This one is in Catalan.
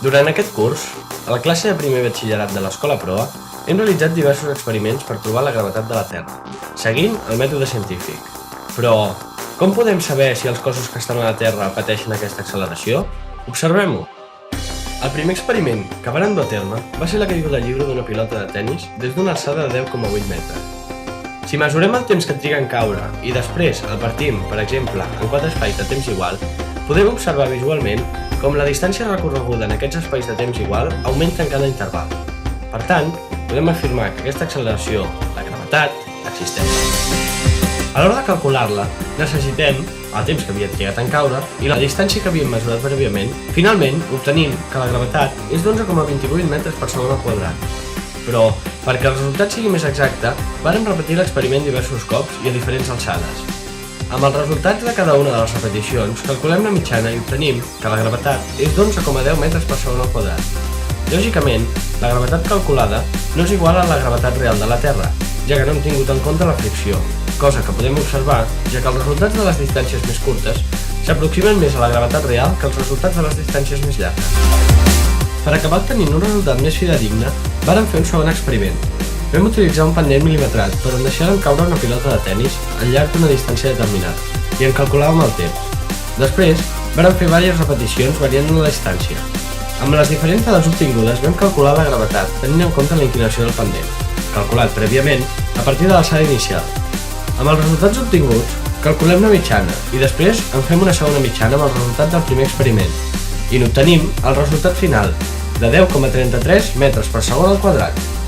Durant aquest curs, a la classe de primer batxillerat de l'Escola Proa, hem realitzat diversos experiments per trobar la gravetat de la Terra, seguint el mètode científic. Però, com podem saber si els cossos que estan a la Terra pateixen aquesta acceleració? Observem-ho! El primer experiment que varen dur a terme va ser la caiguda lliure d'una pilota de tennis des d'una alçada de 10,8 metres. Si mesurem el temps que triga en caure i després el partim, per exemple, en 4 espais de temps igual, podem observar visualment com la distància recorreguda en aquests espais de temps igual augmenta en cada interval. Per tant, podem afirmar que aquesta acceleració, la gravetat, existeix. A l'hora de calcular-la, necessitem el temps que havia trigat en caure i la distància que havíem mesurat prèviament. Finalment, obtenim que la gravetat és d'11,28 metres per segon al quadrat. Però, perquè el resultat sigui més exacte, vàrem repetir l'experiment diversos cops i a diferents alçades. Amb els resultats de cada una de les repeticions, calculem la mitjana i obtenim que la gravetat és d'11,10 metres per segon al quadrat. Lògicament, la gravetat calculada no és igual a la gravetat real de la Terra, ja que no hem tingut en compte la fricció, cosa que podem observar, ja que els resultats de les distàncies més curtes s'aproximen més a la gravetat real que els resultats de les distàncies més llargues. Per acabar tenint un resultat més fidedigne, vàrem fer un segon experiment. Vam utilitzar un pendent mil·limetrat per on deixàrem caure una pilota de tennis al llarg d'una distància determinada i en calculàvem el temps. Després, vàrem fer diverses repeticions variant la distància. Amb les diferents dades obtingudes vam calcular la gravetat tenint en compte la inclinació del pendent, calculat prèviament a partir de l'alçada inicial. Amb els resultats obtinguts, calculem la mitjana i després en fem una segona mitjana amb el resultat del primer experiment i n'obtenim el resultat final de 10,33 metres per segon al quadrat.